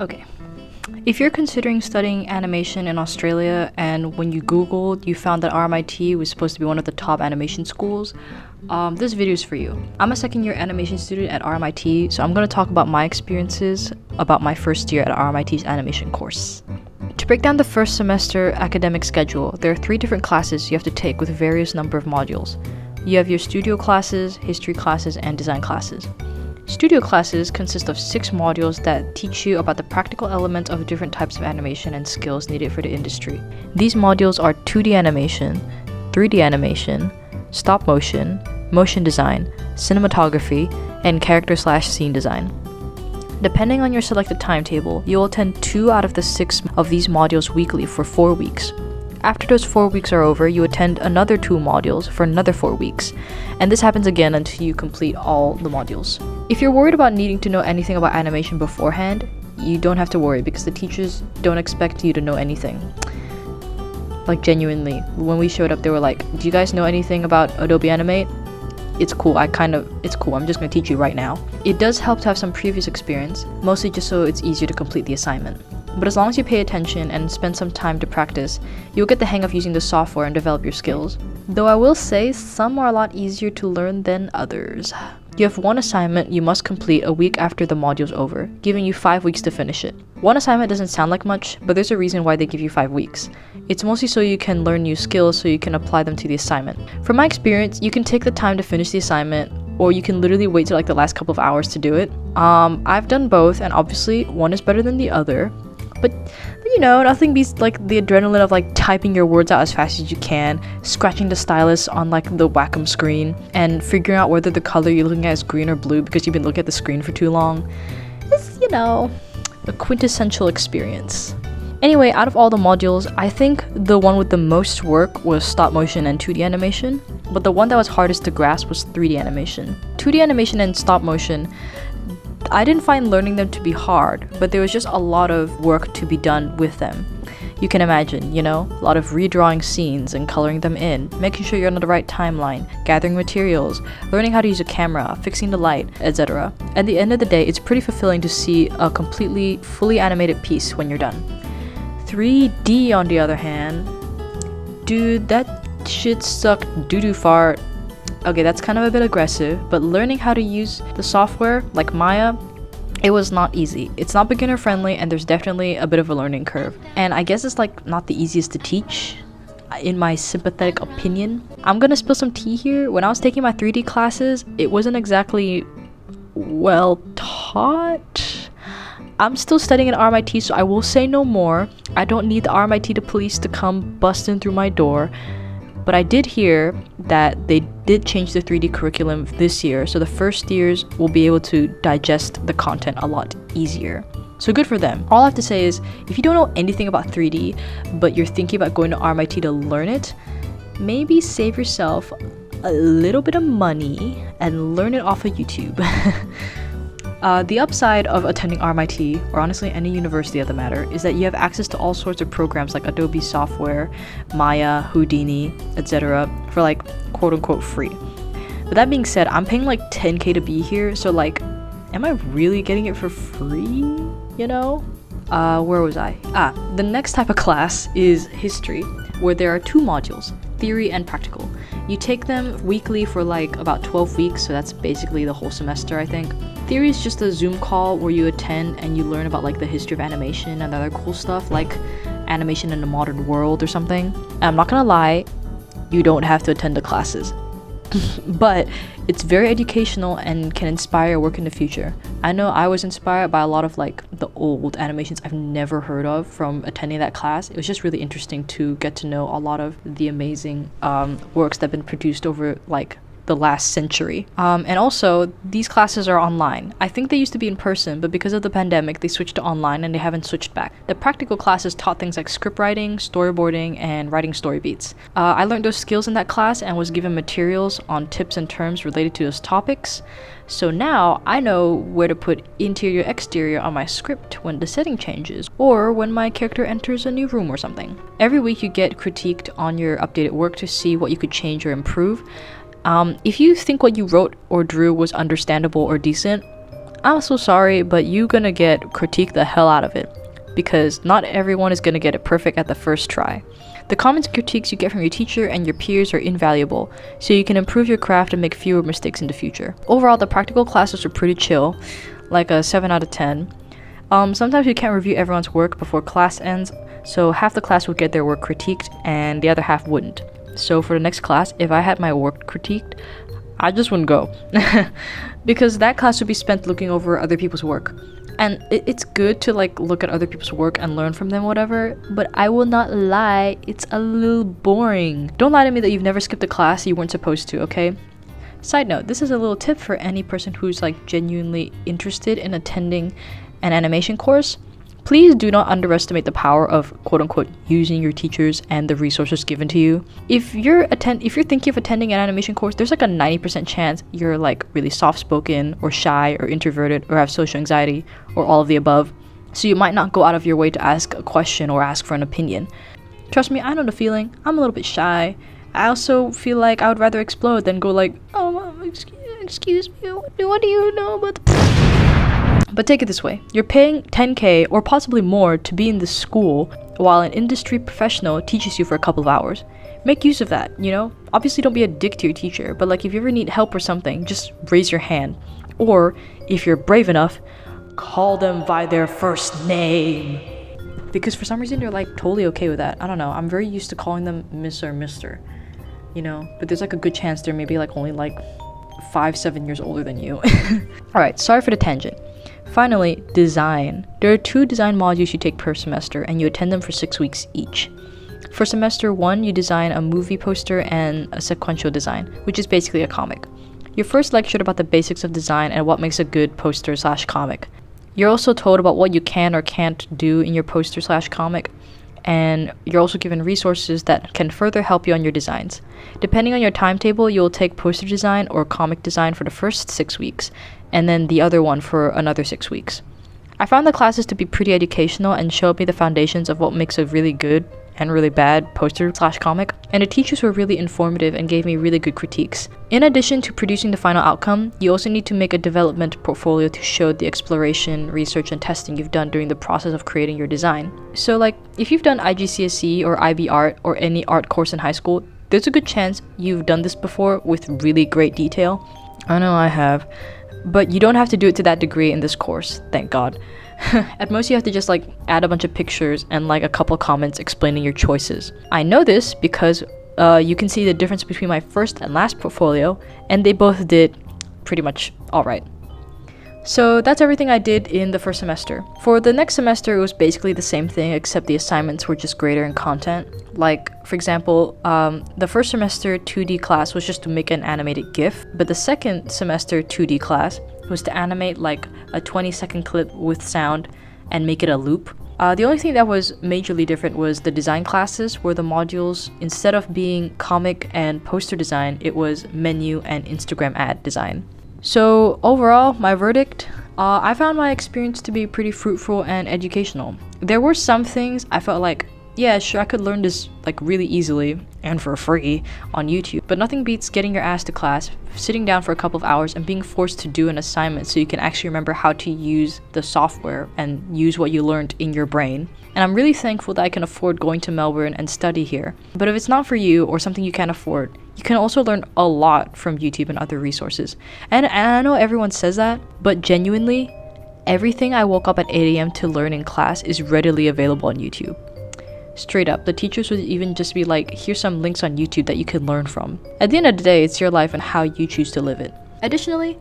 Okay. If you're considering studying animation in Australia and when you Googled, you found that RMIT was supposed to be one of the top animation schools, this video is for you. I'm a second year animation student at RMIT, so I'm going to talk about my experiences about my first year at RMIT's animation course. To break down the first semester academic schedule, there are 3 different classes you have to take with various number of modules. You have your studio classes, history classes, and design classes. Studio classes consist of 6 modules that teach you about the practical elements of different types of animation and skills needed for the industry. These modules are 2D animation, 3D animation, stop motion, motion design, cinematography, and character/scene design. Depending on your selected timetable, you will attend 2 out of the 6 of these modules weekly for 4 weeks. After those 4 weeks are over, you attend another 2 modules for another 4 weeks, and this happens again until you complete all the modules. If you're worried about needing to know anything about animation beforehand, you don't have to worry because the teachers don't expect you to know anything. Like genuinely, when we showed up, they were like, "Do you guys know anything about Adobe Animate?" It's cool, it's cool, I'm just gonna teach you right now. It does help to have some previous experience, mostly just so it's easier to complete the assignment. But as long as you pay attention and spend some time to practice, you'll get the hang of using the software and develop your skills. Though I will say, some are a lot easier to learn than others. You have 1 assignment you must complete a week after the module's over, giving you 5 weeks to finish it. 1 assignment doesn't sound like much, but there's a reason why they give you 5 weeks. It's mostly so you can learn new skills so you can apply them to the assignment. From my experience, you can take the time to finish the assignment, or you can literally wait till like the last couple of hours to do it. I've done both, and obviously one is better than the other. But you know, nothing beats like the adrenaline of like typing your words out as fast as you can, scratching the stylus on like the Wacom screen, and figuring out whether the color you're looking at is green or blue because you've been looking at the screen for too long. It's, you know, a quintessential experience. Anyway, out of all the modules, I think the one with the most work was stop motion and 2D animation, but the one that was hardest to grasp was 3D animation. 2D animation and stop motion, I didn't find learning them to be hard, but there was just a lot of work to be done with them. You can imagine, you know, a lot of redrawing scenes and coloring them in, making sure you're on the right timeline, gathering materials, learning how to use a camera, fixing the light, etc. At the end of the day, it's pretty fulfilling to see a completely, fully animated piece when you're done. 3D, on the other hand, dude, that shit sucked doo-doo fart. Okay, that's kind of a bit aggressive, but learning how to use the software, like Maya, it was not easy. It's not beginner friendly, and there's definitely a bit of a learning curve. And I guess it's like not the easiest to teach, in my sympathetic opinion. I'm gonna spill some tea here. When I was taking my 3D classes, it wasn't exactly well taught. I'm still studying at RMIT, so I will say no more. I don't need the RMIT police to come busting through my door. But I did hear that they did change the 3D curriculum this year, so the first years will be able to digest the content a lot easier. So good for them. All I have to say is, if you don't know anything about 3D, but you're thinking about going to RMIT to learn it, maybe save yourself a little bit of money and learn it off of YouTube. The upside of attending RMIT, or honestly any university of the matter, is that you have access to all sorts of programs like Adobe software, Maya, Houdini, etc. for like quote-unquote free. But that being said, I'm paying like 10k to be here, so like, am I really getting it for free? You know? Where was I? The next type of class is history, where there are 2 modules, theory and practical. You take them weekly for like about 12 weeks, so that's basically the whole semester, I think. Theory is just a Zoom call where you attend and you learn about like the history of animation and other cool stuff like animation in the modern world or something. And I'm not gonna lie, you don't have to attend the classes. But it's very educational and can inspire your work in the future. I know I was inspired by a lot of like the old animations I've never heard of from attending that class. It was just really interesting to get to know a lot of the amazing works that have been produced over like the last century. And also, these classes are online. I think they used to be in person, but because of the pandemic, they switched to online and they haven't switched back. The practical classes taught things like script writing, storyboarding, and writing story beats. I learned those skills in that class and was given materials on tips and terms related to those topics. So now I know where to put interior exterior on my script when the setting changes, or when my character enters a new room or something. Every week you get critiqued on your updated work to see what you could change or improve. If you think what you wrote or drew was understandable or decent, I'm so sorry, but you're gonna get critiqued the hell out of it, because not everyone is gonna get it perfect at the first try. The comments and critiques you get from your teacher and your peers are invaluable, so you can improve your craft and make fewer mistakes in the future. Overall, the practical classes were pretty chill, like a 7 out of 10. Sometimes you can't review everyone's work before class ends, so half the class would get their work critiqued and the other half wouldn't. So for the next class, if I had my work critiqued, I just wouldn't go. Because that class would be spent looking over other people's work. And it's good to like look at other people's work and learn from them, whatever, but I will not lie, it's a little boring. Don't lie to me that you've never skipped a class you weren't supposed to, okay? Side note, this is a little tip for any person who's like genuinely interested in attending an animation course. Please do not underestimate the power of quote-unquote using your teachers and the resources given to you. If you're thinking of attending an animation course, there's like a 90% chance you're like really soft-spoken or shy or introverted or have social anxiety or all of the above. So you might not go out of your way to ask a question or ask for an opinion. Trust me, I know the feeling. I'm a little bit shy. I also feel like I would rather explode than go like, oh, Mom, excuse me, what do you know about the... But take it this way, you're paying $10K or possibly more to be in this school while an industry professional teaches you for a couple of hours. Make use of that, you know? Obviously don't be a dick to your teacher, but like if you ever need help or something, just raise your hand. Or if you're brave enough, call them by their first name. Because for some reason they're like totally okay with that. I don't know, I'm very used to calling them Miss or Mister, you know? But there's like a good chance they're maybe like only like 5-7 years older than you. Alright, sorry for the tangent. Finally, design. There are 2 design modules you take per semester, and you attend them for 6 weeks each. For semester 1, you design a movie poster and a sequential design, which is basically a comic. You're first lectured about the basics of design and what makes a good poster/comic. You're also told about what you can or can't do in your poster/comic, and you're also given resources that can further help you on your designs. Depending on your timetable, you'll take poster design or comic design for the first 6 weeks, and then the other one for another 6 weeks. I found the classes to be pretty educational and showed me the foundations of what makes a really good and really bad poster/comic, and the teachers were really informative and gave me really good critiques. In addition to producing the final outcome, you also need to make a development portfolio to show the exploration, research, and testing you've done during the process of creating your design. So like, if you've done IGCSE or IB Art or any art course in high school, there's a good chance you've done this before with really great detail. I know I have. But you don't have to do it to that degree in this course, thank God. At most you have to just like add a bunch of pictures and like a couple comments explaining your choices. I know this because you can see the difference between my first and last portfolio, and they both did pretty much alright. So that's everything I did in the first semester. For the next semester, it was basically the same thing, except the assignments were just greater in content. Like, for example, the first semester 2D class was just to make an animated GIF, but the second semester 2D class was to animate like a 20-second clip with sound and make it a loop. The only thing that was majorly different was the design classes, where the modules, instead of being comic and poster design, it was menu and Instagram ad design. So overall, my verdict, I found my experience to be pretty fruitful and educational. There were some things I felt like, yeah, sure, I could learn this like really easily and for free on YouTube, but nothing beats getting your ass to class, sitting down for a couple of hours and being forced to do an assignment so you can actually remember how to use the software and use what you learned in your brain. And I'm really thankful that I can afford going to Melbourne and study here. But if it's not for you or something you can't afford, you can also learn a lot from YouTube and other resources. And I know everyone says that, but genuinely, everything I woke up at 8 a.m. to learn in class is readily available on YouTube. Straight up, the teachers would even just be like, here's some links on YouTube that you can learn from. At the end of the day, it's your life and how you choose to live it. Additionally,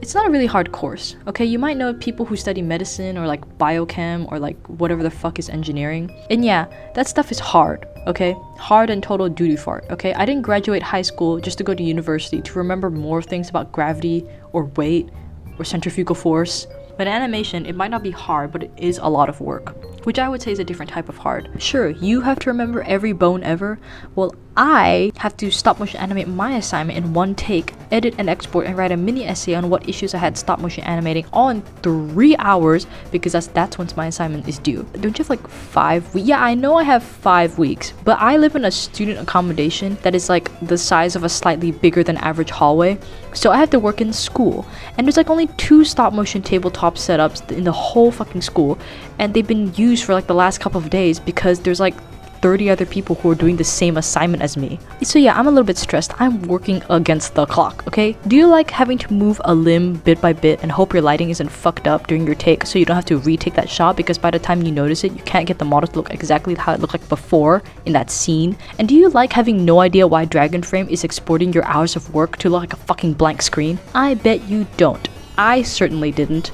it's not a really hard course, okay? You might know people who study medicine or like biochem or like whatever the fuck is engineering. And yeah, that stuff is hard, okay? Hard and total doo-doo fart, okay? I didn't graduate high school just to go to university to remember more things about gravity or weight or centrifugal force. But in animation, it might not be hard, but it is a lot of work. which I would say is a different type of hard. Sure, you have to remember every bone ever. Well, I have to stop motion animate my assignment in one take, edit and export, and write a mini essay on what issues I had stop motion animating all in 3 hours, because that's once my assignment is due. Don't you have like 5 weeks? Yeah, I know I have 5 weeks, but I live in a student accommodation that is like the size of a slightly bigger than average hallway, so I have to work in school, and there's like only 2 stop motion tabletop setups in the whole fucking school, and they've been used for like the last couple of days because there's like 30 other people who are doing the same assignment as me. So yeah, I'm a little bit stressed. I'm working against the clock, okay? Do you like having to move a limb bit by bit and hope your lighting isn't fucked up during your take so you don't have to retake that shot, because by the time you notice it, you can't get the model to look exactly how it looked like before in that scene? And do you like having no idea why Dragon Frame is exporting your hours of work to look like a fucking blank screen? I bet you don't. I certainly didn't.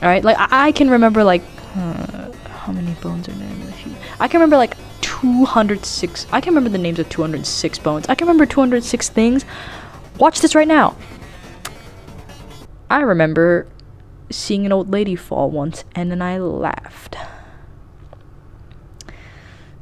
Alright, like I can remember like how many bones are there in the sheet? I can remember like 206. I can remember the names of 206 bones. I can remember 206 things. Watch this right now. I remember seeing an old lady fall once, and then I laughed.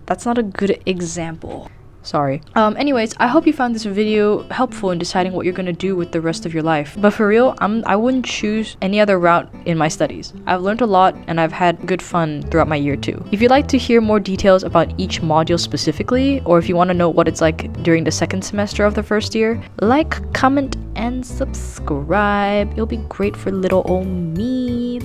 That's not a good example. Sorry. Anyways, I hope you found this video helpful in deciding what you're gonna do with the rest of your life. But for real, I wouldn't choose any other route in my studies. I've learned a lot and I've had good fun throughout my year too. If you'd like to hear more details about each module specifically, or if you want to know what it's like during the second semester of the first year, like, comment, and subscribe. It'll be great for little old me.